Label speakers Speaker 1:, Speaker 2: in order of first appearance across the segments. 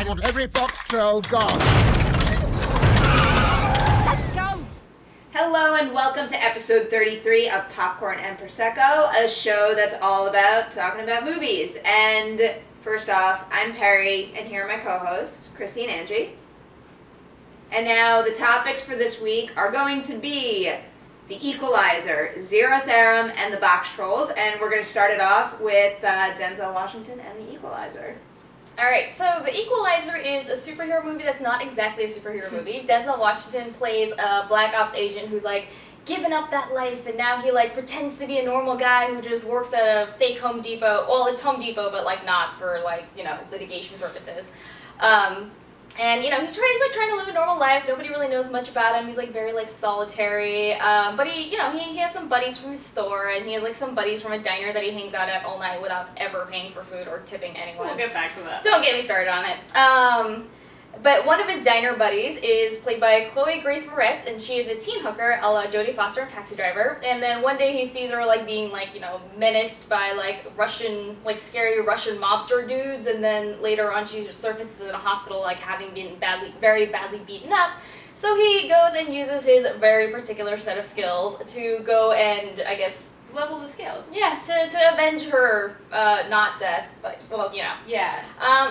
Speaker 1: I want every Boxtroll gone.
Speaker 2: Let's go!
Speaker 3: Hello and welcome to episode 33 of Popcorn and Prosecco, a show that's all about talking about movies. And first off, I'm Perri, and here are my co-hosts, Kristy and Angie. And now the topics for this week are going to be the Equalizer, Theorem, and the Boxtrolls. And we're going to start it off with Denzel Washington and the Equalizer.
Speaker 2: Alright, so The Equalizer is a superhero movie that's not exactly a superhero movie. Denzel Washington plays a Black Ops agent who's like given up that life, and now he like pretends to be a normal guy who just works at a fake Home Depot. Well, it's Home Depot, but like not for like, you know, litigation purposes. And, you know, he's like trying to live a normal life. Nobody really knows much about him. He's like very like solitary. But he, you know, he has some buddies from his store, and he has like some buddies from a diner that he hangs out at all night without ever paying for food or tipping anyone.
Speaker 4: We'll get back to that.
Speaker 2: Don't get me started on it. But one of his diner buddies is played by Chloe Grace Moretz, and she is a teen hooker, a la Jodie Foster in Taxi Driver. And then one day he sees her like being like, you know, menaced by like Russian, like scary Russian mobster dudes, and then later on she surfaces in a hospital like having been very badly beaten up. So he goes and uses his very particular set of skills to go and, I guess,
Speaker 4: Level the scales.
Speaker 2: yeah, to avenge her, not death, but, well, you know.
Speaker 4: Yeah.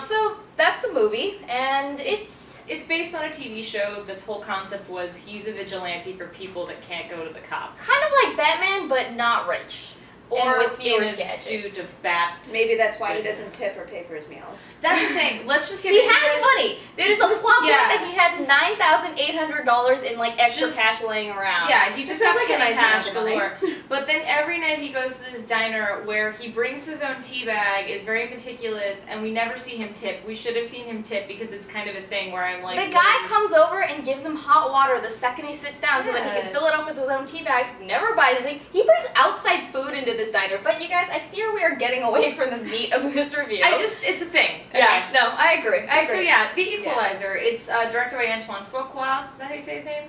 Speaker 2: So that's the movie, and it's
Speaker 4: based on a TV show. The whole concept was he's a vigilante for people that can't go to the cops.
Speaker 2: kind of like Batman, but not rich.
Speaker 4: Or
Speaker 2: and with fewer
Speaker 4: in a
Speaker 2: gadgets.
Speaker 4: suit of bat.
Speaker 3: Maybe that's why he
Speaker 4: Goodness.
Speaker 3: doesn't tip or pay for his meals.
Speaker 4: That's the thing. Let's just get
Speaker 2: He
Speaker 4: into
Speaker 2: has
Speaker 4: this.
Speaker 2: money. There's a plot point
Speaker 4: Yeah.
Speaker 2: that he has $9,800 in like extra
Speaker 4: Just-
Speaker 2: cash laying around.
Speaker 4: Yeah, he's just
Speaker 3: sounds
Speaker 4: got
Speaker 3: like a nice
Speaker 4: cash
Speaker 3: amount of money.
Speaker 4: galore. But then every night he goes to this diner where he brings his own tea bag, is very meticulous, and we never see him tip. We should have seen him tip because it's kind of a thing where I'm like...
Speaker 2: The guy comes over and gives him hot water the second he sits down so that he can
Speaker 4: Yeah.
Speaker 2: fill it up with his own tea bag, never buys anything. He brings outside food into this diner, but you guys, I fear we are getting away from the meat of this review.
Speaker 4: it's a thing.
Speaker 2: Yeah, no, I agree.
Speaker 4: And so yeah, The Equalizer. It's directed by Antoine Fuqua. Is that how you say his name?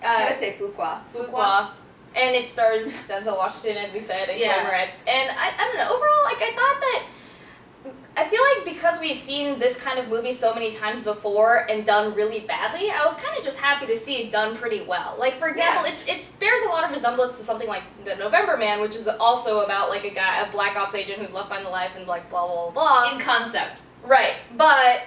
Speaker 3: I would say Fuqua.
Speaker 2: Fuqua. And it stars Denzel Washington, as we said, and
Speaker 4: Yeah.
Speaker 2: Chloe Moretz. And I don't know, overall, like, I thought that... I feel like because we've seen this kind of movie so many times before and done really badly, I was kind of just happy to see it done pretty well. Like, for example, it bears a lot of resemblance to something like The November Man, which is also about, like, a Black Ops agent who's left behind the life and, like, blah, blah, blah, blah.
Speaker 4: In concept.
Speaker 2: Right, but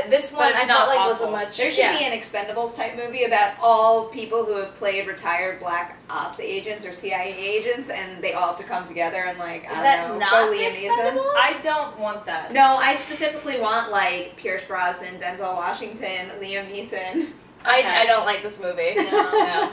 Speaker 2: this one
Speaker 4: it's
Speaker 2: I
Speaker 4: not
Speaker 2: felt like
Speaker 4: awful.
Speaker 2: wasn't much...
Speaker 3: There should be an Expendables type movie about all people who have played retired Black Ops agents or CIA agents, and they all have to come together and like
Speaker 2: Is that not
Speaker 3: go
Speaker 2: The
Speaker 3: Liam Neeson.
Speaker 2: Expendables?
Speaker 4: I don't want that.
Speaker 3: No, I specifically want like Pierce Brosnan, Denzel Washington, Liam Neeson.
Speaker 2: I don't like this movie. No.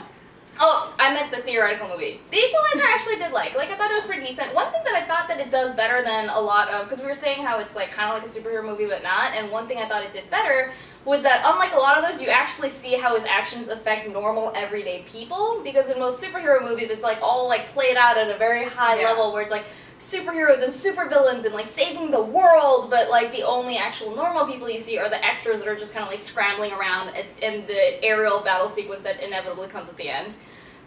Speaker 2: Oh, I meant the theoretical movie. The Equalizer I actually did like. Like, I thought it was pretty decent. One thing that I thought that it does better than a lot of... Because we were saying how it's, like, kind of like a superhero movie, but not. And one thing I thought it did better was that, unlike a lot of those, you actually see how his actions affect normal, everyday people. Because in most superhero movies, it's, like, all, like, played out at a very high level where it's, like, superheroes and supervillains and, like, saving the world, but, like, the only actual normal people you see are the extras that are just kind of, like, scrambling around in the aerial battle sequence that inevitably comes at the end.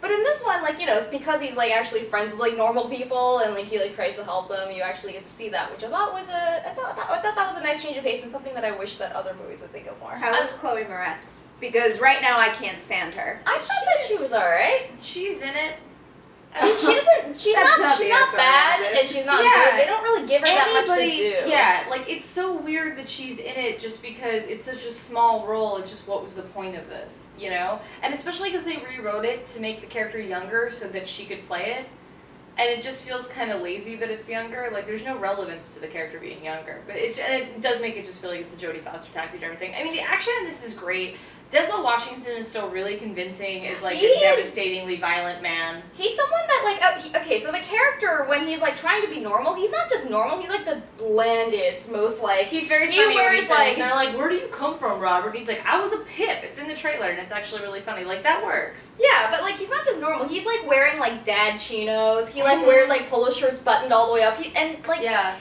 Speaker 2: But in this one, like, you know, it's because he's, like, actually friends with, like, normal people and, like, he, like, tries to help them, you actually get to see that, which I thought that was a nice change of pace and something that I wish that other movies would think of more.
Speaker 3: How was Chloe Moretz? Because right now I can't stand her.
Speaker 2: I thought that she was alright.
Speaker 4: She's in it.
Speaker 2: She's
Speaker 3: That's
Speaker 2: not
Speaker 3: the answer I
Speaker 2: bad
Speaker 3: wanted.
Speaker 2: and she's not
Speaker 4: Yeah.
Speaker 2: good. They don't really give her that much to do.
Speaker 4: Yeah, like, it's so weird that she's in it just because it's such a small role. It's just, what was the point of this, you know? And especially because they rewrote it to make the character younger so that she could play it. And it just feels kind of lazy that it's younger. Like, there's no relevance to the character being younger. But it does make it just feel like it's a Jodie Foster Taxi Driver thing. I mean, the action in this is great. Denzel Washington is still really convincing as, like, a devastatingly violent man.
Speaker 2: He's someone that, like, okay, so the character, when he's, like, trying to be normal, he's not just normal, he's, like, the blandest, most, like...
Speaker 4: He's very
Speaker 2: he
Speaker 4: funny when he
Speaker 2: wears,
Speaker 4: says,
Speaker 2: like...
Speaker 4: they're like, where do you come from, Robert? And he's like, I was a pip. It's in the trailer, and it's actually really funny. Like, that works.
Speaker 2: Yeah, but, like, he's not just normal. He's, like, wearing, like, dad chinos. He, like, wears, like, polo shirts buttoned all the way up.
Speaker 4: Yeah.
Speaker 2: And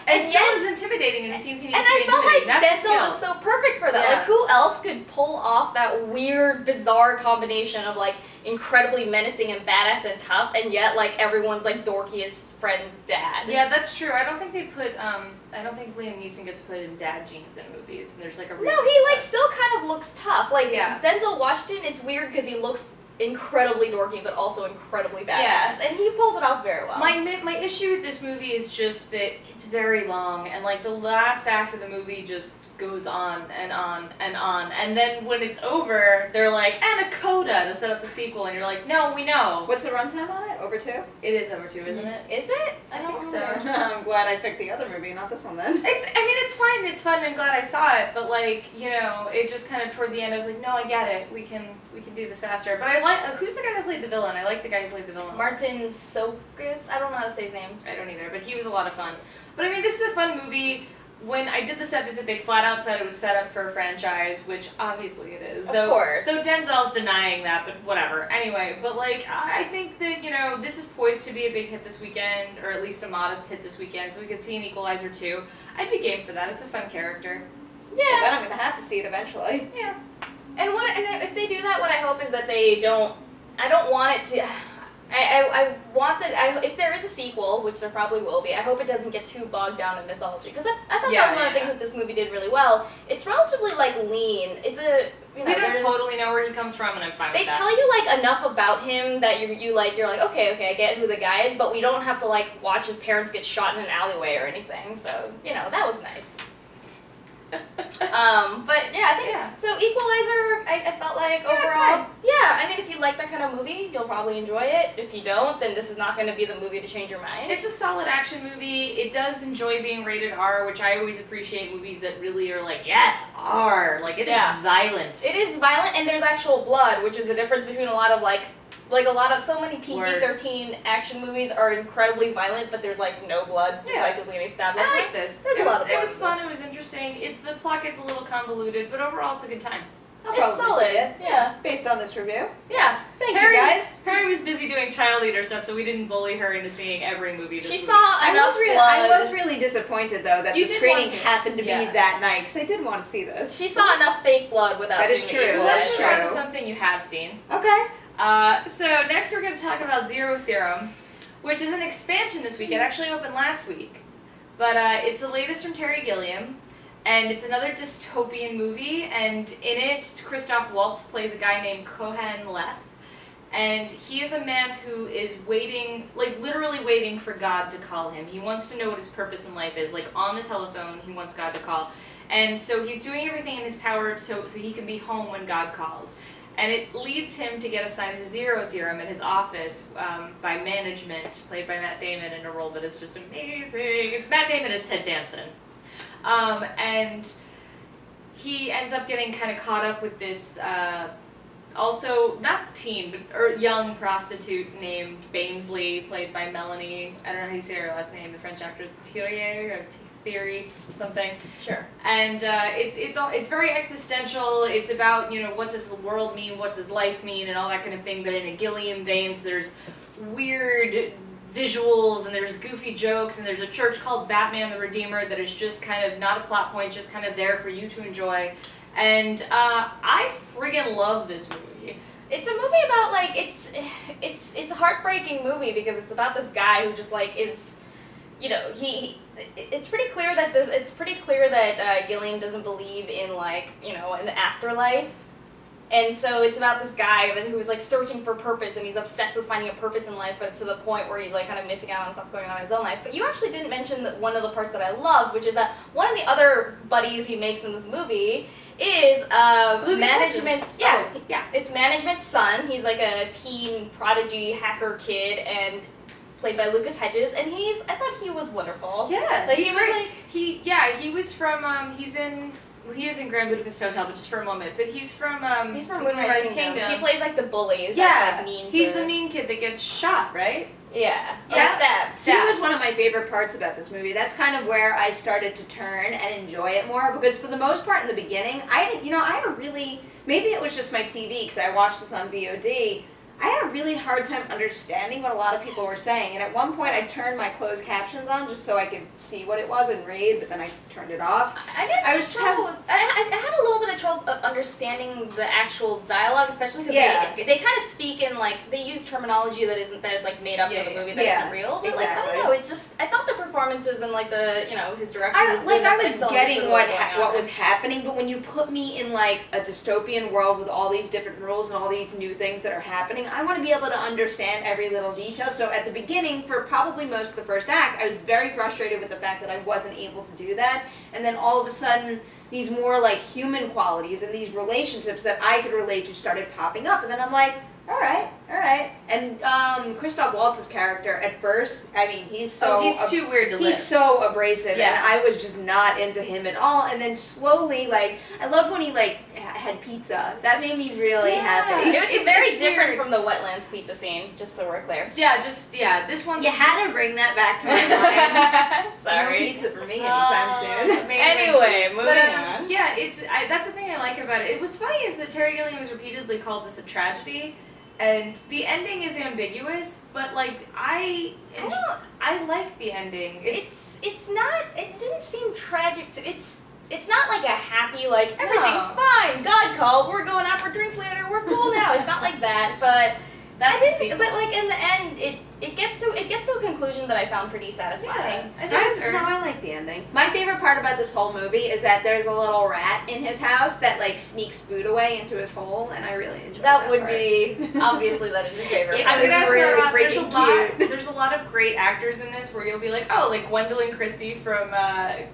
Speaker 4: And still
Speaker 2: yet-
Speaker 4: is intimidating in the scenes he needs
Speaker 2: And
Speaker 4: to
Speaker 2: I
Speaker 4: be
Speaker 2: felt like
Speaker 4: intimidating. That's
Speaker 2: Denzel
Speaker 4: skill.
Speaker 2: was so perfect for that.
Speaker 4: Yeah.
Speaker 2: Like, who else could pull off that a weird, bizarre combination of like incredibly menacing and badass and tough, and yet like everyone's like dorkiest friend's dad.
Speaker 4: Yeah, that's true. I don't think they put, I don't think Liam Neeson gets put in dad jeans in movies, and there's like a reason.
Speaker 2: No, he like still kind of looks tough. Like
Speaker 4: Yeah.
Speaker 2: Denzel Washington, it's weird because he looks incredibly dorky, but also incredibly badass,
Speaker 4: Yeah.
Speaker 2: and he pulls it off very well.
Speaker 4: My issue with this movie is just that it's very long, and like the last act of the movie just goes on and on and on, and then when it's over, they're like, and a coda to set up a sequel, and you're like, no, we know.
Speaker 3: What's the runtime on it? Over 2?
Speaker 4: It is over 2, isn't it?
Speaker 2: Is it?
Speaker 4: I think so.
Speaker 2: remember.
Speaker 3: I'm glad I picked the other movie, not this one then.
Speaker 4: It's fine, it's fun, I'm glad I saw it, but like, you know, it just kind of toward the end, I was like, no, I get it, we can do this faster. But I like, who's the guy that played the villain? I like the guy who played the villain.
Speaker 2: Martin Sokis? I don't know how to say his name.
Speaker 4: I don't either, but he was a lot of fun. But I mean, this is a fun movie. When I did this episode, they flat out said it was set up for a franchise, which obviously it is.
Speaker 2: Of course.
Speaker 4: Though Denzel's denying that, but whatever. Anyway, but like, I think that, you know, this is poised to be a big hit this weekend, or at least a modest hit this weekend, so we could see an Equalizer 2. I'd be game for that. It's a fun character.
Speaker 2: Yeah.
Speaker 3: But I'm gonna have to see it eventually.
Speaker 2: Yeah. And if they do that, what I hope is that they don't. I don't want it to. I want that. If there is a sequel, which there probably will be, I hope it doesn't get too bogged down in mythology. Because I thought that was one of the things that this movie did really well. It's relatively like lean. It's a. You know,
Speaker 4: We don't totally know where he comes from, and I'm fine
Speaker 2: They
Speaker 4: with that.
Speaker 2: tell you like enough about him that you're like okay, I get who the guy is, but we don't have to like watch his parents get shot in an alleyway or anything. So you know that was nice. But yeah, I think so. Equalizer, I felt like
Speaker 4: Yeah, it's
Speaker 2: overall,
Speaker 4: fine.
Speaker 2: yeah. I mean, if you like that kind of movie, you'll probably enjoy it. If you don't, then this is not going to be the movie to change your mind.
Speaker 4: It's a solid action movie. It does enjoy being rated R, which I always appreciate movies that really are like, yes, R. Like, it is violent.
Speaker 2: It is violent, and there's actual blood, which is the difference between a lot of so many PG-13 action movies are incredibly violent, but there's like no blood, effectively any stab.
Speaker 4: I like this.
Speaker 2: There's a lot of blood
Speaker 4: It was
Speaker 2: in
Speaker 4: fun.
Speaker 2: this.
Speaker 4: It was interesting. The plot gets a little convoluted, but overall, it's a good time.
Speaker 3: I'll
Speaker 2: It's
Speaker 3: probably
Speaker 2: solid.
Speaker 3: see it.
Speaker 2: Yeah.
Speaker 3: Based on this review.
Speaker 2: Yeah.
Speaker 3: Thank you guys.
Speaker 4: Perri was busy doing child eater stuff, so we didn't bully her into seeing every movie this
Speaker 2: She
Speaker 4: week.
Speaker 2: saw
Speaker 3: I
Speaker 2: enough
Speaker 3: was
Speaker 2: blood.
Speaker 3: really disappointed though that
Speaker 4: You
Speaker 3: the
Speaker 4: did
Speaker 3: screening
Speaker 4: want to.
Speaker 3: happened to be
Speaker 4: Yeah.
Speaker 3: that night because I did want to see this.
Speaker 2: She saw enough fake blood without
Speaker 3: That is
Speaker 2: seeing
Speaker 3: true.
Speaker 2: the
Speaker 4: Well, let's
Speaker 2: Equalizer.
Speaker 4: move on to
Speaker 3: true.
Speaker 4: something you have seen.
Speaker 3: Okay.
Speaker 4: So next we're going to talk about Zero Theorem, which is an expansion this week. It actually opened last week. But it's the latest from Terry Gilliam, and it's another dystopian movie, and in it, Christoph Waltz plays a guy named Cohen Leth, and he is a man who is waiting, like literally waiting for God to call him. He wants to know what his purpose in life is, like on the telephone, he wants God to call. And so he's doing everything in his power so he can be home when God calls. And it leads him to get assigned the Zero Theorem at his office by management, played by Matt Damon in a role that is just amazing. It's Matt Damon as Ted Danson. And he ends up getting kind of caught up with this, also, not teen, but young prostitute named Bainsley, played by Melanie, I don't know how you say her last name, the French actress, Thierry, or Theory, something.
Speaker 2: Sure.
Speaker 4: And it's very existential. It's about, you know, what does the world mean, what does life mean, and all that kind of thing. But in a Gilliam vein, so there's weird visuals and there's goofy jokes and there's a church called Batman the Redeemer that is just kind of not a plot point, just kind of there for you to enjoy. And I friggin' love this movie.
Speaker 2: It's a movie about like it's a heartbreaking movie because it's about this guy who just like is, you know, it's pretty clear that Gilliam doesn't believe in like, you know, in the afterlife. And so it's about this guy who is like searching for purpose, and he's obsessed with finding a purpose in life, but to the point where he's like kind of missing out on stuff going on in his own life. But you actually didn't mention that one of the parts that I loved, which is that one of the other buddies he makes in this movie is management's it's management's son. He's like a teen prodigy hacker kid, and played by Lucas Hedges, and I thought he was wonderful.
Speaker 4: Yeah,
Speaker 2: like,
Speaker 4: he's
Speaker 2: he was
Speaker 4: great.
Speaker 2: like,
Speaker 4: he was from he is in Grand Budapest Hotel, but just for a moment. But he's from
Speaker 2: Moonrise Kingdom. He plays like the bully.
Speaker 4: Yeah,
Speaker 2: That's, like, mean
Speaker 4: he's
Speaker 2: to-
Speaker 4: the mean kid that gets shot, right?
Speaker 2: Yeah.
Speaker 3: Yeah.
Speaker 2: Or stabbed.
Speaker 3: He was one of my favorite parts about this movie. That's kind of where I started to turn and enjoy it more, because for the most part in the beginning, I had a really, maybe it was just my TV because I watched this on VOD. I had a really hard time understanding what a lot of people were saying, and at one point I turned my closed captions on just so I could see what it was and read, but then I turned it off.
Speaker 2: I was trouble with, I had a little bit of trouble of understanding the actual dialogue, especially because they kind of speak in like, they use terminology that is like made up for the movie that isn't real, but like, I don't know, it just, I thought the performances and like the, you know, his direction was good.
Speaker 3: I was getting what was happening, but when you put me in like a dystopian world with all these different rules and all these new things that are happening, I want to be able to understand every little detail. So at the beginning, for probably most of the first act, I was very frustrated with the fact that I wasn't able to do that. And then all of a sudden, these more like human qualities and these relationships that I could relate to started popping up. And then I'm like, all right. And Christoph Waltz's character, at first, I mean, he's
Speaker 4: too weird to live.
Speaker 3: He's so abrasive, and I was just not into him at all. And then slowly, like, I loved when he like had pizza. That made me really happy.
Speaker 2: It's very different from the Wetlands pizza scene, just so we're clear.
Speaker 4: This one's...
Speaker 3: You had to bring that back to my mind.
Speaker 2: Sorry.
Speaker 3: No pizza for me anytime soon.
Speaker 2: Anyway, moving on.
Speaker 4: Yeah, that's the thing I like about it. What's funny is that Terry Gilliam has repeatedly called this a tragedy, and the ending is ambiguous, but like I like the ending.
Speaker 2: It's not. It didn't seem tragic to. It's not like a happy like everything's fine. God called. We're going out for drinks later. We're cool now. It's not like that. But but like in the end, it gets to a conclusion that I found pretty satisfying.
Speaker 3: I like the ending. My favorite part about this whole movie is that there's a little rat in his house that like sneaks food away into his hole, and I really enjoy that.
Speaker 2: That would be obviously that is your favorite.
Speaker 3: I'm gonna really freaking cute.
Speaker 4: There's a lot of great actors in this where you'll be like, oh, like Gwendolyn Christie from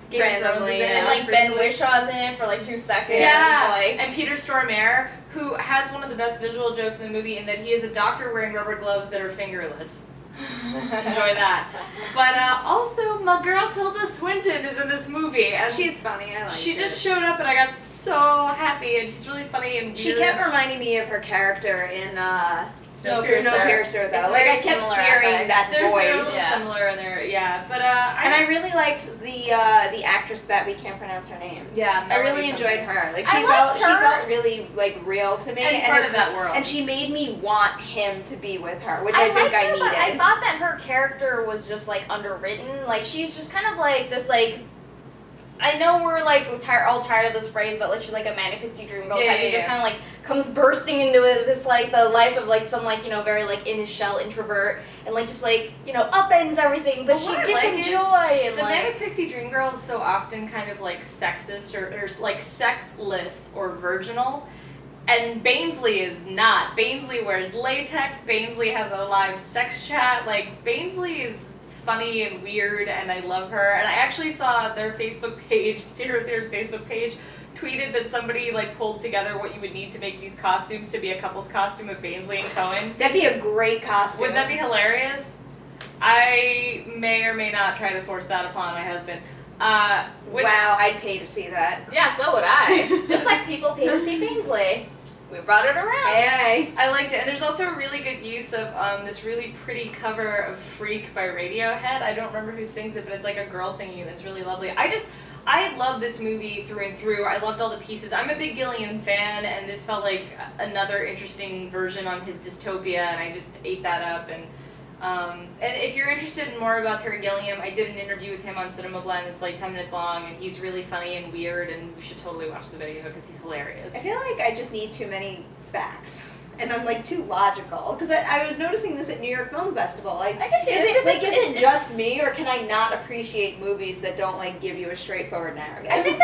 Speaker 4: Game of Thrones is in it,
Speaker 2: and like Ben Wishaw's in it for like 2 seconds.
Speaker 4: Yeah,
Speaker 2: like,
Speaker 4: and Peter Stormare, who has one of the best visual jokes in the movie in that he is a doctor wearing rubber gloves that are fingerless. Enjoy that. But also, my girl Tilda Swinton is in this movie. And
Speaker 3: she's funny. I like
Speaker 4: She just showed up and I got so happy, and she's really funny and weird.
Speaker 3: She kept reminding me of her character in
Speaker 2: Snowpiercer,
Speaker 3: though. Like, I kept hearing that voice.
Speaker 4: Similar in there, But
Speaker 3: and I really liked the actress that we can't pronounce her name.
Speaker 4: Yeah,
Speaker 3: I really enjoyed her. Like she felt really like real to me,
Speaker 4: and part of that world.
Speaker 3: And she made me want him to be with her, which I think I needed.
Speaker 2: But I thought that her character was just like underwritten. Like she's just kind of like this like. I know we're like all tired of this phrase, but like she's like a manic pixie dream girl type who just kind of like comes bursting into this like the life of like some like, you know, very like in his shell introvert and like just like, you know, upends everything, but she gives him joy. And
Speaker 4: the
Speaker 2: like,
Speaker 4: manic pixie dream girl is so often kind of like sexist or like sexless or virginal. And Bainsley is not. Bainsley wears latex. Bainsley has a live sex chat. Like Bainsley is funny and weird, and I love her. And I actually saw their Facebook page, Theorem's Facebook page, tweeted that somebody like pulled together what you would need to make these costumes to be a couple's costume of Bainsley and Cohen.
Speaker 3: That'd be a great costume.
Speaker 4: Wouldn't that be hilarious? I may or may not try to force that upon my husband.
Speaker 3: Wow, I'd pay to see that.
Speaker 2: Yeah, so would I. Just like people pay to see Bainsley. We brought it around.
Speaker 3: Hey.
Speaker 4: I liked it. And there's also a really good use of this really pretty cover of Freak by Radiohead. I don't remember who sings it, but it's like a girl singing it. It's really lovely. I love this movie through and through. I loved all the pieces. I'm a big Gilliam fan, and this felt like another interesting version on his dystopia, and I just ate that up. And if you're interested in more about Terry Gilliam, I did an interview with him on Cinema Blend. It's like 10 minutes long, and he's really funny and weird, and you should totally watch the video because he's hilarious.
Speaker 3: I feel like I just need too many facts. And I'm like too logical because I was noticing this at New York Film Festival. Like,
Speaker 2: I can see
Speaker 3: is it just me, or can I not appreciate movies that don't like give you a straightforward narrative?
Speaker 2: I think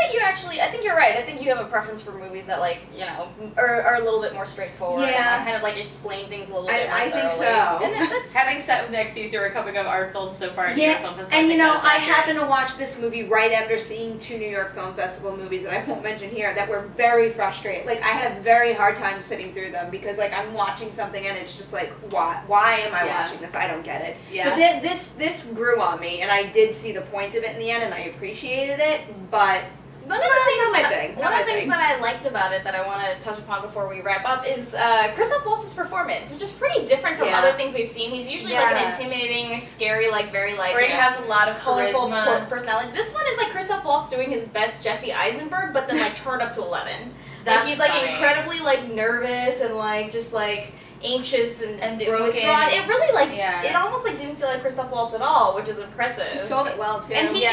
Speaker 2: you're right. I think you have a preference for movies that like, you know, are a little bit more straightforward.
Speaker 3: Yeah.
Speaker 2: And kind of like explain things a little bit more
Speaker 3: I think
Speaker 2: thoroughly.
Speaker 3: so.
Speaker 2: And that's
Speaker 4: Having sat next to you through a couple of art films so far at New York Film Festival,
Speaker 3: and you know, I
Speaker 4: accurate.
Speaker 3: happened to watch this movie right after seeing 2 New York Film Festival movies that I won't mention here that were very frustrating. Like, I had a very hard time sitting through them because like I'm watching something and it's just like, why am I watching this? I don't get it.
Speaker 4: Yeah.
Speaker 3: But this grew on me, and I did see the point of it in the end, and I appreciated it, but
Speaker 2: one of the things
Speaker 3: that
Speaker 2: I liked about it that I want to touch upon before we wrap up is Christoph Waltz's performance, which is pretty different from other things we've seen. He's usually like an intimidating, scary, like very like,
Speaker 4: or he has a lot of
Speaker 2: colorful
Speaker 4: charisma.
Speaker 2: Personality. This one is like Christoph Waltz doing his best Jesse Eisenberg, but then like turned up to 11.
Speaker 4: That's
Speaker 2: like he's like
Speaker 4: funny.
Speaker 2: incredibly like nervous and like just like anxious and
Speaker 4: broken.
Speaker 2: withdrawn. It really like
Speaker 4: Yeah.
Speaker 2: it almost like didn't feel like Christoph Waltz at all, which is impressive.
Speaker 3: He sold it well too.
Speaker 2: And he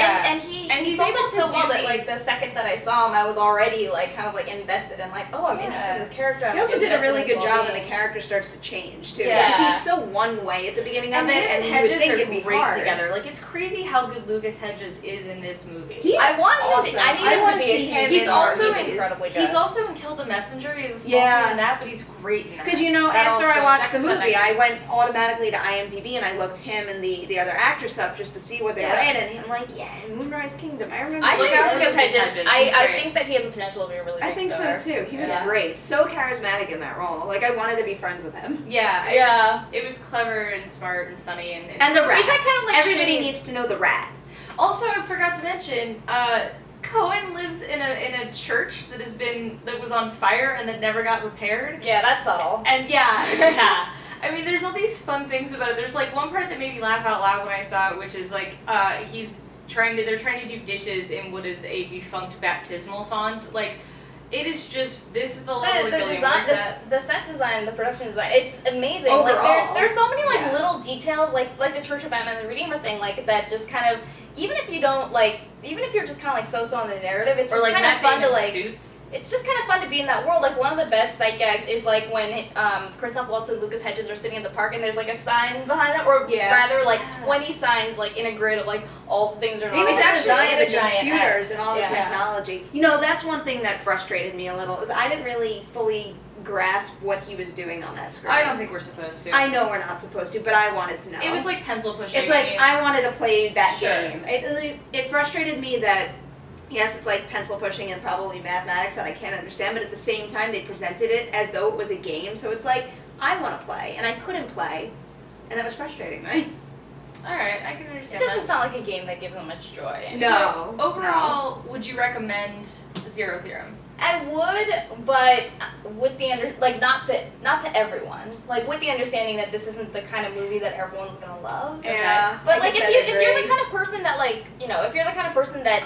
Speaker 4: he's
Speaker 2: sold
Speaker 4: able
Speaker 2: it so
Speaker 4: to
Speaker 2: well
Speaker 4: do
Speaker 2: that like
Speaker 4: these-
Speaker 2: the second that I saw him, I was already like kind of like invested in like, oh, I'm interested in this character. I'm
Speaker 3: He also did a
Speaker 2: invested in
Speaker 3: really
Speaker 2: his
Speaker 3: good job when
Speaker 2: well-being.
Speaker 3: the character starts to change too.
Speaker 4: Yeah.
Speaker 3: Because he's so one way at the beginning of
Speaker 4: And
Speaker 3: it,
Speaker 4: him
Speaker 3: and
Speaker 4: and
Speaker 3: you would
Speaker 4: Hedges
Speaker 3: think
Speaker 4: are
Speaker 3: it'd be
Speaker 4: great
Speaker 3: hard.
Speaker 4: together. Like, it's crazy how good Lucas Hedges is in this movie.
Speaker 3: He's
Speaker 2: I want him
Speaker 3: awesome.
Speaker 2: to. I need
Speaker 3: I
Speaker 2: him
Speaker 3: wanna
Speaker 2: to be
Speaker 3: see
Speaker 2: a
Speaker 3: him
Speaker 2: huge
Speaker 4: He's
Speaker 3: in
Speaker 2: star.
Speaker 3: more
Speaker 4: also
Speaker 2: He's
Speaker 3: movies.
Speaker 2: incredibly good.
Speaker 4: He's also in Kill the Messenger. He's a small
Speaker 3: Yeah.
Speaker 4: scene in that, but he's great in that.
Speaker 3: Because you know,
Speaker 4: That
Speaker 3: after I
Speaker 4: also-
Speaker 3: watched the
Speaker 4: that comes out
Speaker 3: movie,
Speaker 4: next
Speaker 3: I
Speaker 4: week.
Speaker 3: went automatically to IMDb and I looked him and the other actors up just to see what they were
Speaker 2: Yeah.
Speaker 3: in, and I'm like, yeah, Moonrise Kingdom. I remember.
Speaker 2: I
Speaker 4: Look
Speaker 2: think
Speaker 4: out for
Speaker 2: Lucas
Speaker 4: Lucas
Speaker 2: Hedges.
Speaker 4: Hedges. He's
Speaker 2: I
Speaker 4: great.
Speaker 2: think that he has the potential to be a really big
Speaker 3: I think
Speaker 2: star.
Speaker 3: so too. He was
Speaker 2: Yeah.
Speaker 3: great, so charismatic in that role. Like I wanted to be friends with him.
Speaker 4: Yeah,
Speaker 2: Yeah.
Speaker 4: It was clever and smart and funny
Speaker 3: And the rat.
Speaker 2: He's that kind of like
Speaker 3: Everybody
Speaker 2: shitty-
Speaker 3: needs to know the rat.
Speaker 4: Also, I forgot to mention, Cohen lives in a church that was on fire and that never got repaired.
Speaker 2: Yeah, that's subtle.
Speaker 4: And yeah. I mean, there's all these fun things about it. There's like one part that made me laugh out loud when I saw it, which is like they're trying to do dishes in what is a defunct baptismal font. Like, it is just, this is the level
Speaker 2: The
Speaker 4: of Gilliam
Speaker 2: design,
Speaker 4: works at.
Speaker 2: the set design, the production design, it's amazing.
Speaker 3: Overall.
Speaker 2: Like there's so many like
Speaker 3: Yeah.
Speaker 2: little details, like the Church of Batman and the Redeemer thing, like that just kind of, even if you don't like, even if you're just kind of like so-so in the narrative, it's
Speaker 4: Or
Speaker 2: just
Speaker 4: like
Speaker 2: kind of
Speaker 4: Matt
Speaker 2: fun to
Speaker 4: Damon's
Speaker 2: like.
Speaker 4: suits.
Speaker 2: It's just kind of fun to be in that world. Like one of the best sight gags is like when Christoph Waltz and Lucas Hedges are sitting in the park and there's like a sign behind them, or
Speaker 3: Yeah.
Speaker 2: rather like
Speaker 4: Yeah.
Speaker 2: 20 signs like in a grid of like all the things that are
Speaker 3: Even
Speaker 2: on
Speaker 3: the
Speaker 2: it.
Speaker 3: design of
Speaker 4: a
Speaker 3: the
Speaker 4: giant
Speaker 3: computers
Speaker 4: X.
Speaker 3: and all the
Speaker 2: Yeah.
Speaker 3: technology. You know, that's one thing that frustrated me a little, is I didn't really fully grasp what he was doing on that screen.
Speaker 4: I don't think we're supposed to.
Speaker 3: I know we're not supposed to, but I wanted to know.
Speaker 4: It was like pencil pushing.
Speaker 3: It's like
Speaker 4: I mean,
Speaker 3: I wanted to play that
Speaker 4: Sure.
Speaker 3: game. It frustrated me that yes, it's like pencil pushing and probably mathematics that I can't understand, but at the same time they presented it as though it was a game. So it's like I want to play and I couldn't play, and that was frustrating me.
Speaker 4: Alright, I can
Speaker 2: It
Speaker 4: understand
Speaker 2: doesn't
Speaker 4: that.
Speaker 2: sound like a game that gives them much joy.
Speaker 3: No.
Speaker 4: So, overall, would you recommend Zero Theorem?
Speaker 2: I would, but with the not to everyone. Like with the understanding that this isn't the kind of movie that everyone's gonna love.
Speaker 3: Yeah,
Speaker 2: But
Speaker 3: I
Speaker 2: like
Speaker 3: guess
Speaker 2: if
Speaker 3: I'd
Speaker 2: you're
Speaker 3: agree.
Speaker 2: the kind of person that like if you're the kind of person that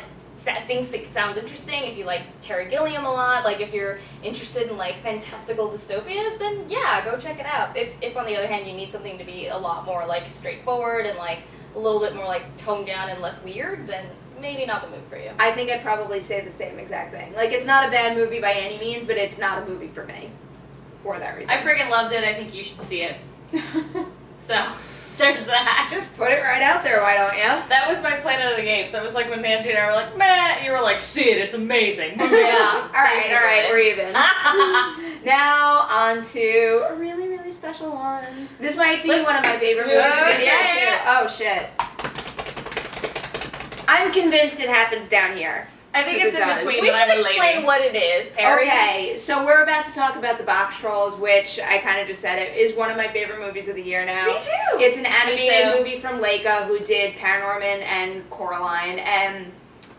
Speaker 2: thinks it sounds interesting, if you like Terry Gilliam a lot, like if you're interested in like fantastical dystopias, then yeah, go check it out. If on the other hand you need something to be a lot more like straightforward and like a little bit more like toned down and less weird, then maybe not the movie for you.
Speaker 3: I think I'd probably say the same exact thing. Like it's not a bad movie by any means, but it's not a movie for me. For that reason.
Speaker 4: I freaking loved it. I think you should see it. So, there's that.
Speaker 3: Just put it right out there, why don't you?
Speaker 4: That was my Planet of the Games. That was like when Angie and I were like, meh. You were like, see it. It's amazing.
Speaker 2: Yeah.
Speaker 3: Alright, we're even. Now on to a really, really special one. This might be one of my favorite movies.
Speaker 2: Yeah,
Speaker 3: of the year,
Speaker 2: yeah,
Speaker 3: too. Oh shit. I'm convinced it happens down here.
Speaker 4: I think
Speaker 3: Because
Speaker 4: it's
Speaker 3: it
Speaker 4: in
Speaker 3: does.
Speaker 4: between.
Speaker 2: We
Speaker 4: but
Speaker 2: should
Speaker 4: I'm a
Speaker 2: explain
Speaker 4: lady.
Speaker 2: what it is, Perry.
Speaker 3: Okay, so we're about to talk about the Boxtrolls, which I kind of just said it is one of my favorite movies of the year now.
Speaker 4: Me too.
Speaker 3: It's an animated
Speaker 2: too.
Speaker 3: movie from Leica who did Paranorman and Coraline, and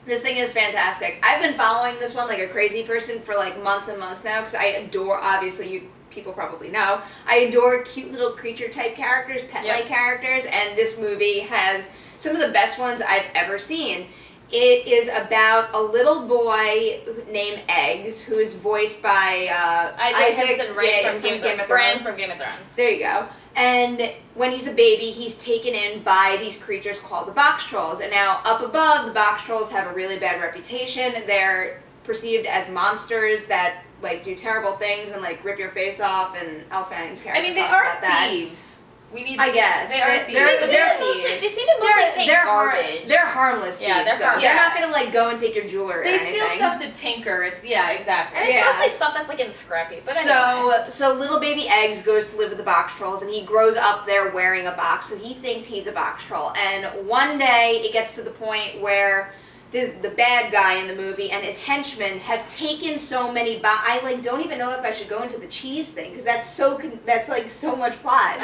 Speaker 3: this thing is fantastic. I've been following this one like a crazy person for like months and months now because I adore, obviously people probably know, I adore cute little creature type characters, pet-like characters, and this movie has some of the best ones I've ever seen. It is about a little boy named Eggs, who is voiced by
Speaker 2: Isaac Henson, right,
Speaker 3: yeah,
Speaker 2: from Game of Thrones. From Game of Thrones.
Speaker 3: There you go. And when he's a baby, he's taken in by these creatures called the Boxtrolls. And now up above, the Boxtrolls have a really bad reputation. They're perceived as monsters that like do terrible things and like rip your face off. And Elle Fanning's character.
Speaker 4: I mean, they
Speaker 3: talks
Speaker 4: are
Speaker 3: about that.
Speaker 4: thieves. We need.
Speaker 3: I
Speaker 4: To
Speaker 3: guess.
Speaker 4: they are
Speaker 3: They're-
Speaker 4: thieves.
Speaker 3: they're
Speaker 2: They seem to mostly take garbage.
Speaker 3: They're harmless
Speaker 2: Yeah,
Speaker 3: thieves.
Speaker 2: they're
Speaker 3: though. They're
Speaker 4: harmless.
Speaker 3: not gonna like go and take your jewelry.
Speaker 4: They
Speaker 3: or
Speaker 4: steal
Speaker 3: anything.
Speaker 4: stuff to tinker. It's exactly.
Speaker 2: And it's
Speaker 3: Yeah.
Speaker 2: mostly stuff that's like in scrappy. But anyway.
Speaker 3: So little baby Eggs goes to live with the Boxtrolls, and he grows up there wearing a box, so he thinks he's a Boxtroll. And one day, it gets to the point where the bad guy in the movie and his henchmen have taken so many I like don't even know if I should go into the cheese thing, because that's like so much plot.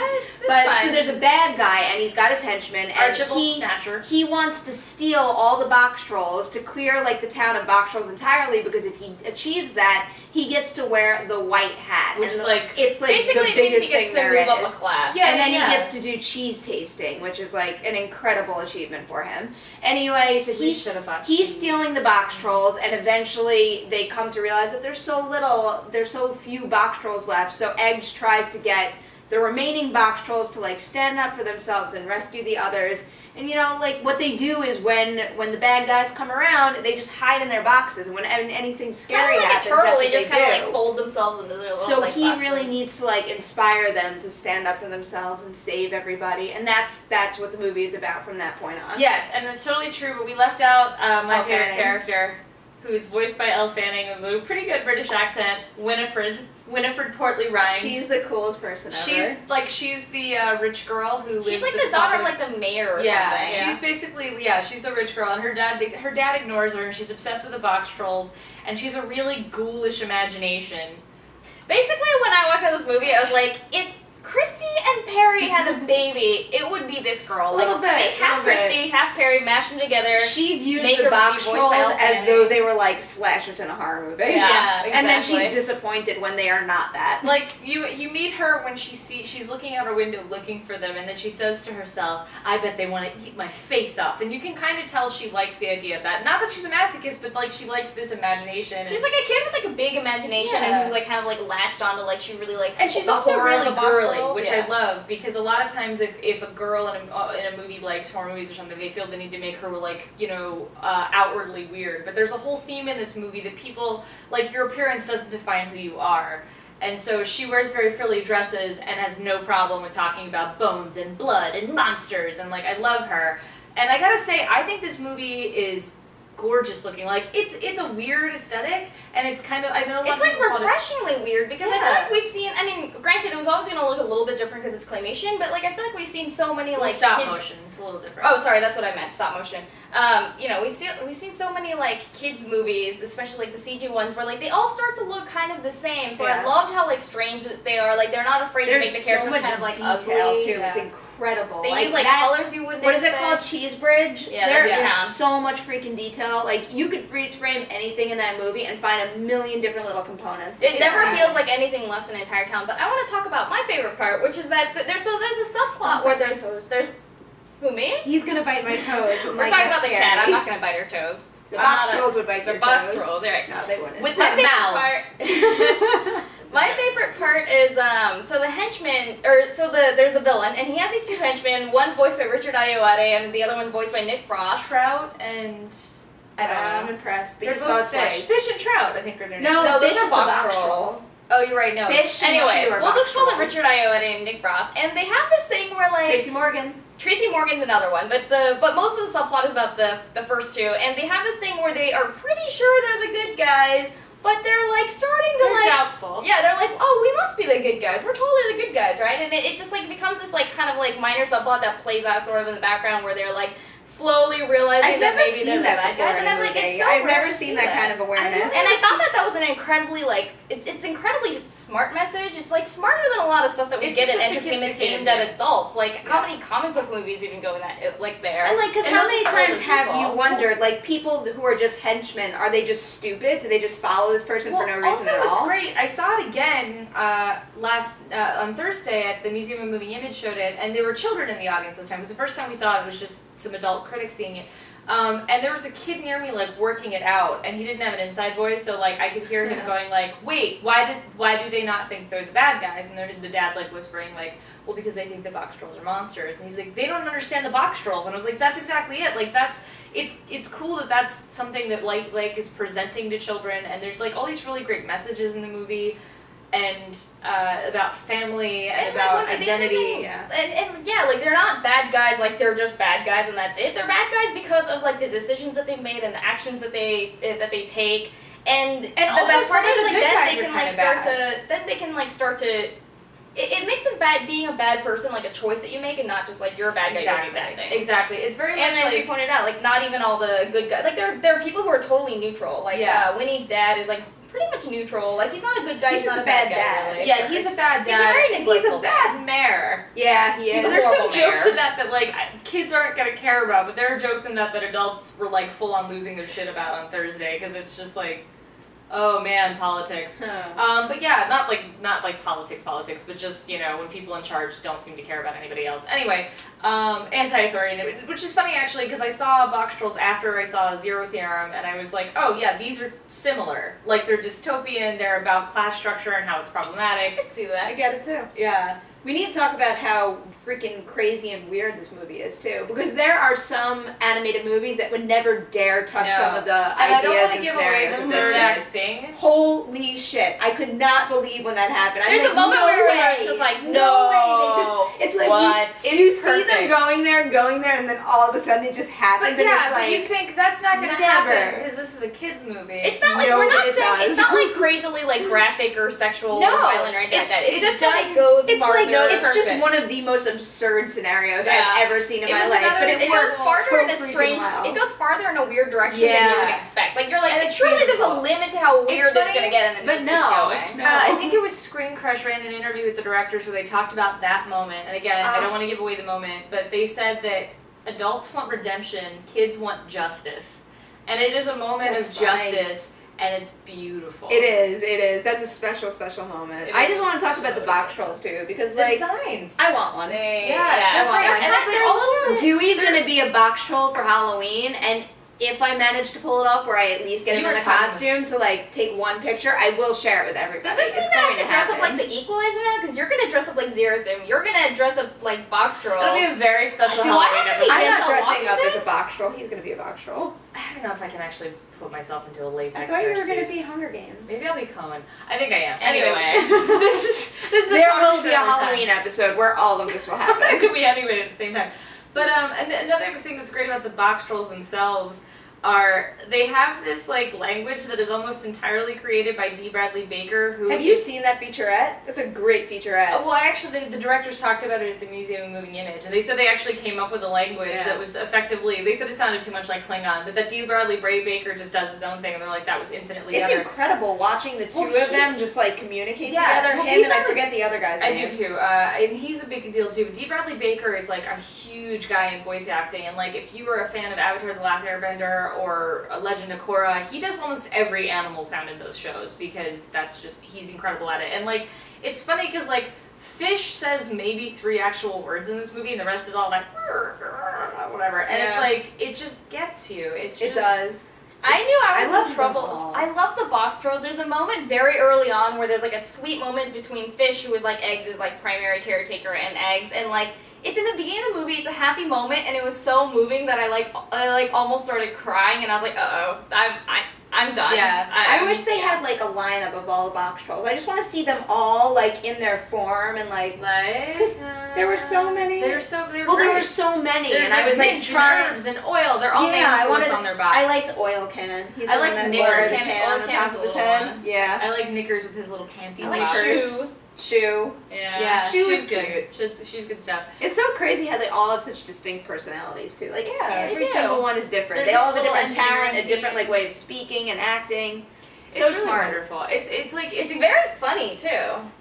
Speaker 3: But
Speaker 2: fine.
Speaker 3: so there's a bad guy, and he's got his henchmen, and
Speaker 4: Archibald Snatcher.
Speaker 3: he wants to steal all the Boxtrolls to clear like the town of Boxtrolls entirely, because if he achieves that, he gets to wear the white hat,
Speaker 4: Which
Speaker 3: And
Speaker 4: is
Speaker 3: the-
Speaker 4: like-
Speaker 3: it's like
Speaker 2: Basically,
Speaker 3: the
Speaker 2: it means
Speaker 3: biggest
Speaker 2: he gets
Speaker 3: thing
Speaker 2: to
Speaker 3: there
Speaker 2: move up
Speaker 3: is.
Speaker 2: a class.
Speaker 3: And then
Speaker 4: Yeah.
Speaker 3: he gets to do cheese tasting, which is like an incredible achievement for him. Anyway, so
Speaker 2: We
Speaker 3: he's
Speaker 2: should have bought
Speaker 3: he's
Speaker 2: cheese.
Speaker 3: stealing the Boxtrolls, and eventually they come to realize that there's so few Boxtrolls left. So Eggs tries to get the remaining Boxtrolls to like stand up for themselves and rescue the others. And you know, like what they do is when the bad guys come around, they just hide in their boxes, and when anything scary
Speaker 2: like
Speaker 3: happens,
Speaker 2: a turtle,
Speaker 3: that's
Speaker 2: they
Speaker 3: what
Speaker 2: just
Speaker 3: they
Speaker 2: kind
Speaker 3: do.
Speaker 2: of like fold themselves into their little
Speaker 3: So
Speaker 2: like,
Speaker 3: he
Speaker 2: boxes.
Speaker 3: really needs to like inspire them to stand up for themselves and save everybody, and that's what the movie is about from that point on.
Speaker 4: Yes, and that's totally true, but we left out my
Speaker 3: Elle
Speaker 4: favorite
Speaker 3: Fanning.
Speaker 4: character, who's voiced by Elle Fanning with a pretty good British accent, Winifred Portly Rind.
Speaker 3: She's the coolest person ever.
Speaker 4: She's the rich girl who lives
Speaker 2: She's like
Speaker 4: at
Speaker 2: the
Speaker 4: top
Speaker 2: daughter
Speaker 4: of
Speaker 2: of like the mayor or
Speaker 4: yeah,
Speaker 2: something.
Speaker 4: she's basically she's the rich girl, and her dad ignores her, and she's obsessed with the Boxtrolls, and she's a really ghoulish imagination.
Speaker 2: Basically, when I watched this movie, I was like, if Kristy and Perri had a baby, it would be this girl.
Speaker 3: Little
Speaker 2: Like,
Speaker 3: bit,
Speaker 2: make half
Speaker 3: little bit.
Speaker 2: Kristy, half Perri, mash them together.
Speaker 3: She views
Speaker 2: Make
Speaker 3: the
Speaker 2: her be voiced by
Speaker 3: Boxtrolls
Speaker 2: Elle
Speaker 3: as
Speaker 2: Fanning.
Speaker 3: though they were like slashers in a horror movie.
Speaker 2: Yeah,
Speaker 3: And then
Speaker 2: exactly.
Speaker 3: she's disappointed when they are not that.
Speaker 4: Like you meet her when she's looking out her window looking for them, and then she says to herself, "I bet they want to eat my face off." And you can kind of tell she likes the idea of that. Not that she's a masochist, but like she likes this imagination.
Speaker 2: She's like a kid with like a big imagination
Speaker 4: Yeah.
Speaker 2: and who's like kind of like latched onto like she really likes.
Speaker 4: and she's
Speaker 2: the
Speaker 4: also
Speaker 2: horror
Speaker 4: really
Speaker 2: of the
Speaker 4: girly,
Speaker 2: Boxtrolls.
Speaker 4: which
Speaker 2: Yeah.
Speaker 4: I love, because a lot of times if a girl in a movie likes horror movies or something, they feel the need to make her like outwardly weird. But there's a whole theme in this movie that people like your appearance doesn't define who you are. And so she wears very frilly dresses and has no problem with talking about bones and blood and monsters, and like I love her. And I gotta say, I think this movie is gorgeous looking. Like it's a weird aesthetic, and it's kind of I know a lot
Speaker 2: It's
Speaker 4: of
Speaker 2: like
Speaker 4: people call it-
Speaker 2: refreshingly weird because I feel
Speaker 4: Yeah.
Speaker 2: like we've seen. I mean, granted, it was always going to look a little bit different because it's claymation, but like I feel like we've seen so many like
Speaker 4: stop
Speaker 2: kids.
Speaker 4: motion. It's a little different.
Speaker 2: Oh, sorry, that's what I meant. Stop motion. We've seen so many like kids movies, especially like the CG ones, where like they all start to look kind of the same. So I
Speaker 3: Yeah.
Speaker 2: loved how like strange that they are. Like they're not afraid to
Speaker 3: There's
Speaker 2: make the
Speaker 3: so
Speaker 2: characters
Speaker 3: much
Speaker 2: kind of like
Speaker 3: detail
Speaker 2: ugly.
Speaker 3: too.
Speaker 4: Yeah.
Speaker 3: It's incredible.
Speaker 2: They use like
Speaker 3: that,
Speaker 2: colors you wouldn't.
Speaker 3: What is it
Speaker 2: expect.
Speaker 3: called? Cheese Bridge?
Speaker 2: Yeah,
Speaker 3: There
Speaker 2: that's
Speaker 3: is
Speaker 2: the town.
Speaker 3: so much freaking detail. Like you could freeze frame anything in that movie and find a million different little components.
Speaker 2: It never
Speaker 3: amazing.
Speaker 2: feels like anything less than an entire town. But I want to talk about my favorite part, which is that there's a subplot
Speaker 3: Don't
Speaker 2: where
Speaker 3: bite my toes.
Speaker 2: there's who me?
Speaker 3: He's gonna bite my toes.
Speaker 2: We're talking about the cat. I'm not gonna bite her toes.
Speaker 3: The
Speaker 2: I'm not a-
Speaker 3: Boxtrolls would bite
Speaker 2: The
Speaker 3: your
Speaker 2: box
Speaker 3: toes.
Speaker 2: trolls, right?
Speaker 3: No, they wouldn't.
Speaker 4: With
Speaker 2: My
Speaker 4: their
Speaker 2: favorite
Speaker 4: mouths.
Speaker 2: My favorite part is so the henchman there's the villain and he has these two henchmen, one voiced by Richard Ayoade and the other one voiced by Nick Frost.
Speaker 4: Trout and I don't
Speaker 3: I'm
Speaker 4: know.
Speaker 3: impressed, but
Speaker 4: They're
Speaker 3: you saw it
Speaker 4: both fish.
Speaker 3: twice.
Speaker 4: Fish and trout, I think, are their names.
Speaker 3: No,
Speaker 2: No, those
Speaker 3: Fish
Speaker 2: are
Speaker 3: is the
Speaker 2: box
Speaker 3: Boxtrolls.
Speaker 2: trolls. Oh, you're right. No.
Speaker 3: Fish and
Speaker 2: Anyway,
Speaker 3: Shoe are
Speaker 2: we'll just call it
Speaker 3: Boxtrolls.
Speaker 2: Richard Ayoade and Nick Frost, and they have this thing where like Tracy Morgan's another one, but most of the subplot is about the first two, and they have this thing where they are pretty sure they're the good guys, but they're like starting to
Speaker 4: They're
Speaker 2: like
Speaker 4: doubtful.
Speaker 2: yeah, they're like, oh, we must be the good guys. We're totally the good guys, right? And it just like becomes this like kind of like minor subplot that plays out sort of in the background where they're like slowly realizing
Speaker 3: I've
Speaker 2: that
Speaker 3: never
Speaker 2: maybe
Speaker 3: seen
Speaker 2: they're the
Speaker 3: that
Speaker 2: bad
Speaker 3: before
Speaker 2: guys,
Speaker 3: in
Speaker 2: and
Speaker 3: a
Speaker 2: I'm like,
Speaker 3: movie.
Speaker 2: it's so
Speaker 3: I've
Speaker 2: rare
Speaker 3: never
Speaker 2: to
Speaker 3: seen
Speaker 2: see
Speaker 3: that kind of awareness.
Speaker 2: And I thought that was an incredibly like it's incredibly smart message. It's like smarter than a lot of stuff that we
Speaker 4: It's
Speaker 2: get in
Speaker 4: just
Speaker 2: entertainment
Speaker 4: sophisticated,
Speaker 2: aimed at adults. Like how
Speaker 4: Yeah.
Speaker 2: many comic book movies even go in that like there?
Speaker 3: And like, because
Speaker 2: And
Speaker 3: how
Speaker 2: those
Speaker 3: many
Speaker 2: are
Speaker 3: times
Speaker 2: older
Speaker 3: have you
Speaker 2: people.
Speaker 3: wondered, like, people who are just henchmen, are they just stupid? Do they just follow this person for no reason
Speaker 4: also,
Speaker 3: at all?
Speaker 4: it's great. I saw it again on Thursday at the Museum of Moving Image showed it, and there were children in the audience this time. It was the first time we saw it. It was just some adult critics seeing it. And there was a kid near me like working it out, and he didn't have an inside voice, so like I could hear him going like, "Wait, why do they not think they're the bad guys?" And the dad's like whispering like, "Well, because they think the Boxtrolls are monsters." And he's like, "They don't understand the Boxtrolls." And I was like, "That's exactly it. Like it's cool that that's something that like is presenting to children." And there's like all these really great messages in the movie, and about family and
Speaker 2: And,
Speaker 4: about
Speaker 2: like, when they-
Speaker 4: identity.
Speaker 2: And yeah, like they're not bad guys, like they're just bad guys and that's it. They're bad guys because of like the decisions that they've made and the actions that they take. And the
Speaker 4: also
Speaker 2: best part
Speaker 4: some of
Speaker 2: is
Speaker 4: the
Speaker 2: like
Speaker 4: good
Speaker 2: then
Speaker 4: guys
Speaker 2: they
Speaker 4: are
Speaker 2: can like
Speaker 4: kinda
Speaker 2: start to then they can like start to it makes being a bad person like a choice that you make and not just like you're a bad guy doing a bad thing.
Speaker 4: Exactly. It's very
Speaker 2: And
Speaker 4: much
Speaker 2: as you
Speaker 4: like
Speaker 2: pointed out, like not even all the good guys. Like there are people who are totally neutral. Like
Speaker 4: Yeah.
Speaker 2: Winnie's dad is like pretty much neutral. Like he's not a good guy.
Speaker 3: He's
Speaker 2: He's
Speaker 3: just
Speaker 2: not
Speaker 3: a
Speaker 2: a bad
Speaker 3: bad
Speaker 2: guy.
Speaker 3: dad.
Speaker 2: Really.
Speaker 4: yeah, he's a bad
Speaker 2: He's a
Speaker 4: dad.
Speaker 2: very
Speaker 4: He's a
Speaker 2: neglectful
Speaker 4: bad mayor.
Speaker 3: Yeah, he is.
Speaker 2: He's a
Speaker 4: There's some
Speaker 2: horrible
Speaker 4: jokes
Speaker 2: mayor.
Speaker 4: in that like kids aren't gonna care about, but there are jokes in that adults were like full on losing their shit about on Thursday because it's just like, oh man, politics. But yeah, not like politics, but just when people in charge don't seem to care about anybody else. Anyway, anti-authoritarian, which is funny actually because I saw Boxtrolls after I saw Zero Theorem, and I was like, oh yeah, these are similar. Like they're dystopian. They're about class structure and how it's problematic.
Speaker 2: I can see that.
Speaker 3: I get it too.
Speaker 4: Yeah.
Speaker 3: We need to talk about how freaking crazy and weird this movie is too, because there are some animated movies that would never dare touch some of the
Speaker 4: and
Speaker 3: ideas and
Speaker 4: give away
Speaker 3: scenarios
Speaker 4: the
Speaker 3: of this
Speaker 4: third
Speaker 3: thing.
Speaker 4: thing.
Speaker 3: Holy shit! I could not believe when that happened.
Speaker 2: There's
Speaker 3: I'm
Speaker 2: a moment
Speaker 3: no
Speaker 2: where
Speaker 3: way.
Speaker 2: it's just like,
Speaker 3: no way. It's like
Speaker 2: what?
Speaker 3: you see them
Speaker 4: perfect.
Speaker 3: going there, and then all of a sudden it just happens.
Speaker 4: But
Speaker 3: and
Speaker 4: yeah,
Speaker 3: it's
Speaker 4: but
Speaker 3: like,
Speaker 4: you think that's not gonna
Speaker 3: never.
Speaker 4: happen because this is a kids movie.
Speaker 2: It's not like we're not
Speaker 3: Nobody
Speaker 2: saying
Speaker 3: does.
Speaker 2: it's not like crazily like graphic or sexual or
Speaker 3: No,
Speaker 2: violent or anything like that. It's just
Speaker 4: done-
Speaker 2: that it goes
Speaker 3: It's
Speaker 2: farther.
Speaker 3: like it's just
Speaker 4: perfect.
Speaker 3: one of the most absurd scenarios
Speaker 2: Yeah.
Speaker 3: I've ever seen in
Speaker 4: It
Speaker 3: my
Speaker 4: was
Speaker 3: life.
Speaker 4: another
Speaker 3: But it
Speaker 2: It goes
Speaker 3: works
Speaker 2: farther
Speaker 3: so
Speaker 2: in a
Speaker 3: freaking
Speaker 2: strange.
Speaker 3: well.
Speaker 2: It goes farther in a weird direction than you
Speaker 3: Yeah.
Speaker 2: would expect. Like you're like,
Speaker 4: And it's
Speaker 2: surely there's a
Speaker 4: beautiful.
Speaker 2: limit to how weird it's
Speaker 4: funny,
Speaker 2: gonna get, and then
Speaker 3: but
Speaker 2: it just
Speaker 3: no,
Speaker 2: keeps going.
Speaker 3: no.
Speaker 4: I think it was Screen Crush ran an interview with the directors where they talked about that moment. And again, I don't want to give away the moment, but they said that adults want redemption, kids want justice. And it is a moment
Speaker 3: That's
Speaker 4: of
Speaker 3: funny.
Speaker 4: justice, and it's beautiful.
Speaker 3: It is. That's a special moment.
Speaker 4: It
Speaker 3: I
Speaker 4: is
Speaker 3: just want to talk about the
Speaker 4: special.
Speaker 3: Boxtrolls too, because
Speaker 4: The
Speaker 3: like
Speaker 4: designs.
Speaker 3: I want one.
Speaker 2: They,
Speaker 4: Yeah,
Speaker 2: I want
Speaker 4: they're
Speaker 2: one.
Speaker 4: great.
Speaker 2: And it's like
Speaker 4: They're
Speaker 2: also
Speaker 3: Dewey's gonna be a Boxtroll for Halloween, and if I manage to pull it off, where I at least get him
Speaker 4: You
Speaker 3: in
Speaker 4: were
Speaker 3: the
Speaker 4: talking
Speaker 3: costume to like take one picture, I will share it with everybody.
Speaker 2: Does this mean
Speaker 3: It's
Speaker 2: that I have
Speaker 3: going
Speaker 2: to dress up
Speaker 3: happen.
Speaker 2: like the Equalizer now? Because you're gonna dress up like Zero Thim. You're gonna dress up like Boxtrolls.
Speaker 4: It'll be a very special
Speaker 2: Do I
Speaker 4: Halloween
Speaker 2: have to be
Speaker 4: episode.
Speaker 3: I'm not
Speaker 2: Denzel
Speaker 3: dressing up as
Speaker 2: Washington?
Speaker 3: a Boxtroll. He's gonna be a Boxtroll.
Speaker 4: I don't know if I can actually put myself into a latex
Speaker 3: I thought you were
Speaker 4: nurse
Speaker 3: gonna
Speaker 4: suit.
Speaker 3: be Hunger Games.
Speaker 4: Maybe I'll be Cohen. I think I am.
Speaker 2: Anyway.
Speaker 4: this is
Speaker 3: There
Speaker 4: a
Speaker 3: will be a
Speaker 4: caution for
Speaker 3: Halloween episode where all of this will
Speaker 4: It
Speaker 3: happen.
Speaker 4: could be anyway at the same time. But and another thing that's great about the Boxtrolls themselves are they have this like language that is almost entirely created by D. Bradley Baker, who
Speaker 3: Have you seen that featurette? That's a great featurette.
Speaker 4: Well, actually, the directors talked about it at the Museum of Moving Image, and they said they actually came up with a language
Speaker 3: Yeah.
Speaker 4: that was effectively. They said it sounded too much like Klingon, but that D. Bradley Baker just does his own thing, and they're like, that was infinitely
Speaker 3: It's
Speaker 4: better.
Speaker 3: incredible watching the two
Speaker 4: Well,
Speaker 3: of them
Speaker 4: he's-
Speaker 3: just like communicate
Speaker 4: Yeah,
Speaker 3: together.
Speaker 4: well,
Speaker 3: Him
Speaker 4: D.
Speaker 3: and I
Speaker 4: Bradley-
Speaker 3: forget the other guy's
Speaker 4: I
Speaker 3: name.
Speaker 4: do too, and he's a big deal too. But D. Bradley Baker is like a huge guy in voice acting, and like if you were a fan of Avatar: The Last Airbender or Legend of Korra, he does almost every animal sound in those shows because that's just he's incredible at it. And like it's funny because like Fish says maybe 3 actual words in this movie, and the rest is all like whatever. And it's
Speaker 3: Yeah.
Speaker 4: like it just gets you. It's just,
Speaker 3: It does.
Speaker 2: I knew I
Speaker 3: I
Speaker 2: was
Speaker 3: love
Speaker 2: in
Speaker 3: them
Speaker 2: trouble.
Speaker 3: all.
Speaker 2: I love the Boxtrolls. There's a moment very early on where there's like a sweet moment between Fish, who is like Eggs' like primary caretaker, and Eggs, and like it's in the beginning of the movie. It's a happy moment, and it was so moving that I like almost started crying, and I was like, I'm done.
Speaker 4: Yeah,
Speaker 3: I wish they had like a lineup of all the Boxtrolls. I just want to see them all like in their form and like.
Speaker 4: like
Speaker 3: 'Cause there were so many.
Speaker 4: They were
Speaker 3: Well, there
Speaker 4: great.
Speaker 3: were so many,
Speaker 4: There's
Speaker 3: and I was like
Speaker 4: mint
Speaker 3: trying.
Speaker 4: and herbs and oil. They're all named
Speaker 3: I
Speaker 4: for
Speaker 3: wanted
Speaker 4: what's on their box.
Speaker 3: I like the oil can. He's
Speaker 4: I
Speaker 3: the
Speaker 4: like
Speaker 3: one that
Speaker 4: Knicker
Speaker 3: wears
Speaker 4: can.
Speaker 3: his hand
Speaker 2: Oil
Speaker 3: on the
Speaker 2: can's
Speaker 3: top
Speaker 2: the
Speaker 3: of his
Speaker 2: little
Speaker 3: head.
Speaker 2: one.
Speaker 3: Yeah.
Speaker 4: I like Knickers with his little panty
Speaker 2: I like
Speaker 4: lockers.
Speaker 3: Shoe.
Speaker 4: Yeah,
Speaker 3: She
Speaker 4: she's
Speaker 3: was
Speaker 4: good. She's good stuff.
Speaker 3: It's so crazy how they all have such distinct personalities too. Like
Speaker 2: Yeah, they
Speaker 3: every
Speaker 2: do.
Speaker 3: single one is different.
Speaker 4: There's
Speaker 3: they
Speaker 4: a
Speaker 3: all have a
Speaker 4: little
Speaker 3: different talent, a
Speaker 4: engineering
Speaker 3: different
Speaker 4: team.
Speaker 3: like way of speaking and acting.
Speaker 4: It's
Speaker 3: So
Speaker 4: really
Speaker 3: smart.
Speaker 4: wonderful. It's like
Speaker 2: It's very funny too.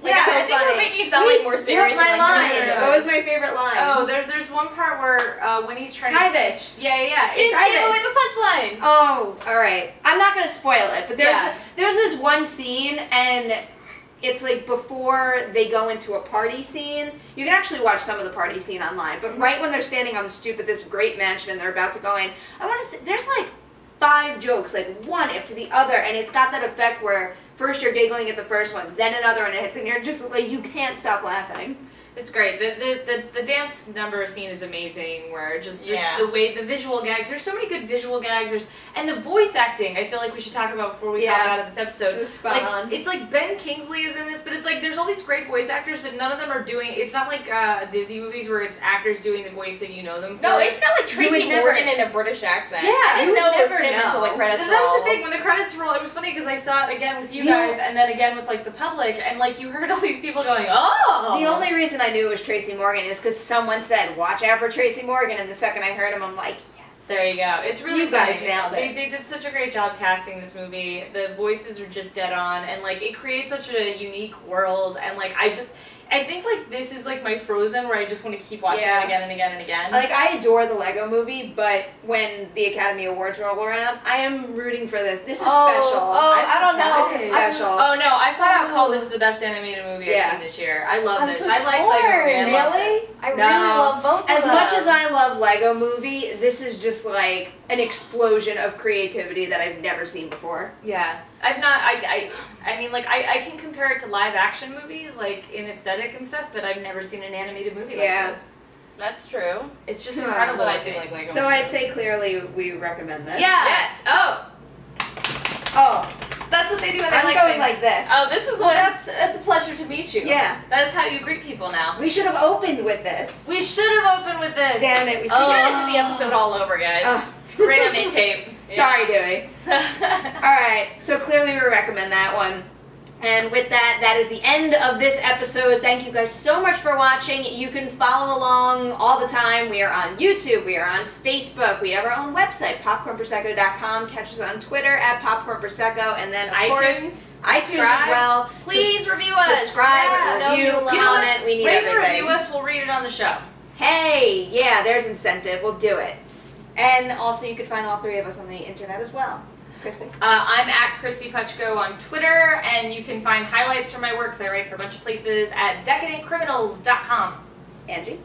Speaker 2: Like,
Speaker 3: Yeah,
Speaker 2: I
Speaker 3: so
Speaker 2: think we're
Speaker 3: funny.
Speaker 2: making it sound like more serious.
Speaker 3: What my
Speaker 2: than, like,
Speaker 3: line?
Speaker 2: doing it.
Speaker 3: What was my favorite line?
Speaker 4: Oh, there's one part where when he's trying
Speaker 3: Private.
Speaker 4: to teach. Yeah.
Speaker 2: You
Speaker 4: It's,
Speaker 2: gave away the punchline.
Speaker 3: Oh, all right. I'm not gonna spoil it, but there's
Speaker 4: Yeah.
Speaker 3: there's this one scene, and it's like before they go into a party scene. You can actually watch some of the party scene online, but right when they're standing on the stoop of this great mansion and they're about to go in, I want to. There's like 5 jokes, like one after the other, and it's got that effect where first you're giggling at the first one, then another one hits, and you're just like you can't stop laughing.
Speaker 4: It's great. The dance number scene is amazing. Where just
Speaker 2: Yeah.
Speaker 4: the way the visual gags. There's so many good visual gags. And the voice acting. I feel like we should talk about before we
Speaker 3: Yeah.
Speaker 4: talk about this episode.
Speaker 3: It was spot
Speaker 4: like
Speaker 3: on.
Speaker 4: it's like Ben Kingsley is in this, but it's like there's all these great voice actors, but none of them are doing. It's not like Disney movies where it's actors doing the voice that you know them for.
Speaker 2: No, it's got like
Speaker 3: You would
Speaker 2: Tracy
Speaker 3: never-
Speaker 2: Morgan in a British accent.
Speaker 4: Yeah,
Speaker 2: I
Speaker 3: you
Speaker 2: didn't know
Speaker 3: would
Speaker 2: it was
Speaker 3: never
Speaker 2: him until the
Speaker 3: know.
Speaker 2: credits
Speaker 4: That was the
Speaker 2: rolled.
Speaker 4: thing when the credits roll. It was funny because I saw it again with you
Speaker 3: You-
Speaker 4: guys, and then again with like the public, and like you heard all these people going, "Oh."
Speaker 3: The only reason I knew it was Tracy Morgan is because someone said, "Watch out for Tracy Morgan," and the second I heard him, I'm like, yes.
Speaker 4: There you go. It's really
Speaker 3: You guys
Speaker 4: funny.
Speaker 3: nailed it.
Speaker 4: They did such a great job casting this movie. The voices are just dead on, and like it creates such a unique world. And like I think like this is like my Frozen where I just want to keep watching
Speaker 3: Yeah.
Speaker 4: it again and again and again.
Speaker 3: Like, I adore the Lego movie, but when the Academy Awards roll around, I am rooting for this. This is special.
Speaker 2: I don't know.
Speaker 3: This is special.
Speaker 4: Oh no! I flat out call this the best animated movie
Speaker 3: Yeah.
Speaker 4: I've seen this year. I love
Speaker 2: I'm
Speaker 4: this.
Speaker 2: so
Speaker 4: I like Lego Movie. I love
Speaker 3: Really?
Speaker 4: this.
Speaker 2: I
Speaker 3: No.
Speaker 2: really love both of
Speaker 3: As
Speaker 2: them.
Speaker 3: much as I love Lego Movie, this is just like an explosion of creativity that I've never seen before.
Speaker 4: Yeah, I've not. I mean, like I can compare it to live action movies, like in aesthetic and stuff, but I've never seen an animated movie like this.
Speaker 2: That's true.
Speaker 4: It's just
Speaker 3: Huh.
Speaker 4: incredible.
Speaker 2: But I
Speaker 4: I
Speaker 2: do
Speaker 4: think.
Speaker 2: like Lego.
Speaker 3: So I'd say clearly we recommend this.
Speaker 4: Yeah.
Speaker 2: Yes. Oh,
Speaker 3: Oh,
Speaker 2: that's what they do when they
Speaker 3: I'm
Speaker 2: like
Speaker 3: going
Speaker 2: things.
Speaker 3: like this.
Speaker 2: Oh, this is
Speaker 4: Well,
Speaker 2: what.
Speaker 4: that's a pleasure to meet you.
Speaker 3: Yeah.
Speaker 4: That is how you greet people now.
Speaker 3: We should have opened with this.
Speaker 4: We should have opened with this.
Speaker 3: Damn it, we should
Speaker 2: We
Speaker 3: have.
Speaker 2: gotta do the episode all over, guys.
Speaker 3: Bring
Speaker 2: on the tape.
Speaker 3: Sorry, Dewey. Alright, so clearly we recommend that one. And with that, that is the end of this episode. Thank you guys so much for watching. You can follow along all the time. We are on YouTube. We are on Facebook. We have our own website, popcornprosecco.com. Catch us on Twitter at popcornprosecco. And then, of course, iTunes as well.
Speaker 2: Please review us.
Speaker 3: Subscribe,
Speaker 2: Yeah.
Speaker 3: review,
Speaker 2: No, you
Speaker 3: comment. We need
Speaker 4: Rate and
Speaker 3: everything.
Speaker 4: review us. We'll read it on the show.
Speaker 3: Hey, yeah, there's incentive. We'll do it. And also, you can find all three of us on the internet as well. Kristy?
Speaker 4: I'm at Kristy Puchko on Twitter, and you can find highlights from my works. I write for a bunch of places at decadentcriminals.com.
Speaker 3: Angie?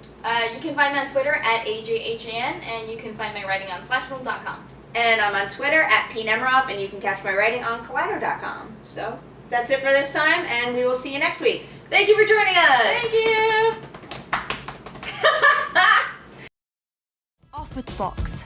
Speaker 2: You can find me on Twitter at AJHAN, and you can find my writing on slashfilm.com.
Speaker 3: And I'm on Twitter at Nemiroff, and you can catch my writing on Collider.com. So that's it for this time, and we will see you next week.
Speaker 4: Thank you for joining us.
Speaker 2: Thank you.
Speaker 5: Off with box.